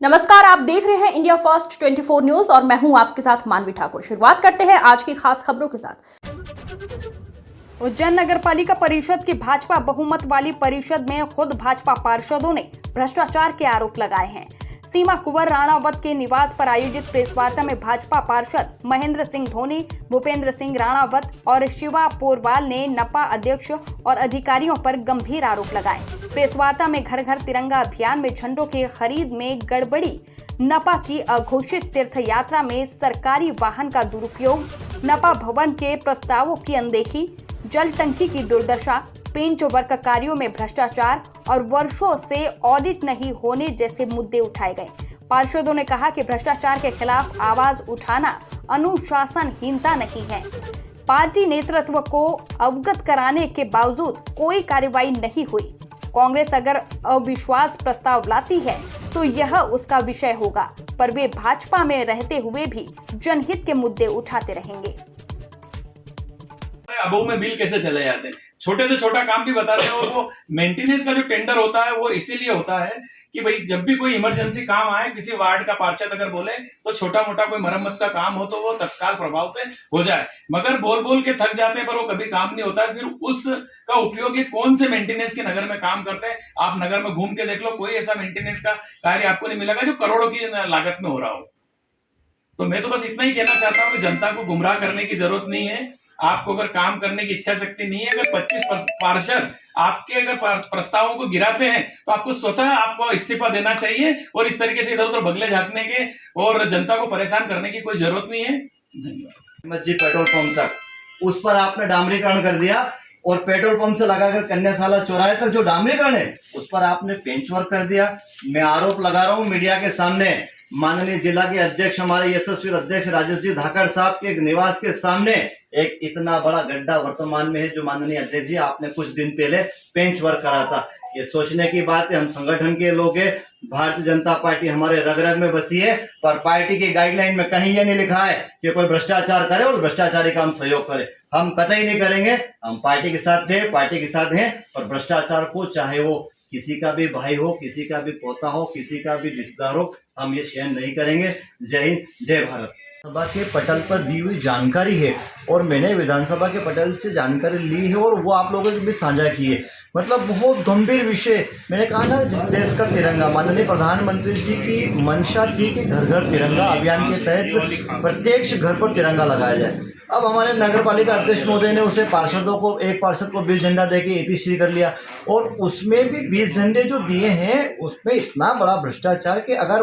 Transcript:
नमस्कार, आप देख रहे हैं इंडिया फर्स्ट 24 न्यूज और मैं हूं आपके साथ मानवी ठाकुर। शुरुआत करते हैं आज की खास खबरों के साथ। उज्जैन नगर पालिका परिषद की भाजपा बहुमत वाली परिषद में खुद भाजपा पार्षदों ने भ्रष्टाचार के आरोप लगाए हैं। सीमा कुंवर राणावत के निवास पर आयोजित प्रेस वार्ता में भाजपा पार्षद महेंद्र सिंह धोनी, भूपेंद्र सिंह राणावत और शिवा पोरवाल ने नपा अध्यक्ष और अधिकारियों पर गंभीर आरोप लगाए। प्रेस वार्ता में घर घर तिरंगा अभियान में झंडों की खरीद में गड़बड़ी, नपा की अघोषित तीर्थ यात्रा में सरकारी वाहन का दुरुपयोग, नपा भवन के प्रस्तावों की अनदेखी, जल टंकी की दुर्दशा, पेंच वर्क कार्यों में भ्रष्टाचार और वर्षों से ऑडिट नहीं होने जैसे मुद्दे उठाए गए। पार्षदों ने कहा कि भ्रष्टाचार के खिलाफ आवाज उठाना अनुशासनहीनता नहीं है। पार्टी नेतृत्व को अवगत कराने के बावजूद कोई कार्रवाई नहीं हुई। कांग्रेस अगर अविश्वास प्रस्ताव लाती है तो यह उसका विषय होगा, पर वे भाजपा में रहते हुए भी जनहित के मुद्दे उठाते रहेंगे। अबोव में बिल कैसे चले जाते हैं, छोटे से छोटा काम भी बताते हैं। और वो मेंटेनेंस का जो टेंडर होता है वो इसीलिए होता है कि भाई जब भी कोई इमरजेंसी काम आए, किसी वार्ड का पार्षद अगर बोले तो छोटा मोटा कोई मरम्मत का काम हो तो वो तत्काल प्रभाव से हो जाए, मगर बोल बोल के थक जाते हैं पर वो कभी काम नहीं होता। फिर उसका उपयोग ये कौन से मेंटेनेंस के नगर में काम करते हैं, आप नगर में घूम के देख लो, कोई ऐसा मेंटेनेंस का कार्य आपको नहीं मिलेगा जो करोड़ों की लागत में हो रहा हो। तो मैं तो बस इतना ही कहना चाहता हूं कि जनता को गुमराह करने की जरूरत नहीं है। आपको अगर काम करने की इच्छा शक्ति नहीं है, अगर 25 पार्षद आपके अगर प्रस्तावों को गिराते हैं तो आपको स्वतः आपको इस्तीफा देना चाहिए और इस तरीके से इधर उधर बगले झाँकने के और जनता को परेशान करने की कोई जरूरत नहीं है। धन्यवाद। जी, पेट्रोल पंप तक उस पर आपने डामरीकरण कर दिया और पेट्रोल पंप से लगाकर कन्याशाला चौराहे तक जो डामरीकरण है उस पर आपने पेंच वर्क कर दिया। मैं आरोप लगा रहा हूं मीडिया के सामने, माननीय जिला के अध्यक्ष हमारे यशस्वी अध्यक्ष राजेश जी धाकड़ साहब के निवास के सामने एक इतना बड़ा गड्ढा वर्तमान में है जो माननीय अध्यक्ष जी आपने कुछ दिन पहले पेंच वर्क करा था। ये सोचने की बात है, हम संगठन के लोग हैं, भारतीय जनता पार्टी हमारे रग रग में बसी है, पर पार्टी की गाइडलाइन में कहीं ये नहीं लिखा है कि कोई भ्रष्टाचार करे और भ्रष्टाचारी का हम सहयोग करे। हम कतई नहीं करेंगे, हम पार्टी के साथ थे, पार्टी के साथ हैं, और भ्रष्टाचार को चाहे वो किसी का भी भाई हो, किसी का भी पोता हो, किसी का भी रिश्तेदार हो, हम ये सहन नहीं करेंगे। जय हिंद, जय भारत। विधानसभा के पटल पर दी हुई जानकारी है और मैंने विधानसभा के पटल से जानकारी ली है और वो आप लोगों से भी साझा की है। मतलब बहुत गंभीर विषय, मैंने कहा ना, जिस देश का तिरंगा, माननीय प्रधानमंत्री जी की मंशा थी कि घर घर तिरंगा अभियान के तहत प्रत्येक घर पर तिरंगा लगाया जाए। अब हमारे नगर पालिका अध्यक्ष महोदय ने उसे पार्षदों को, एक पार्षद को 20 झंडा देके इतिश्री कर लिया और उसमें भी 20 झंडे जो दिए हैं उसमें इतना बड़ा भ्रष्टाचार कि अगर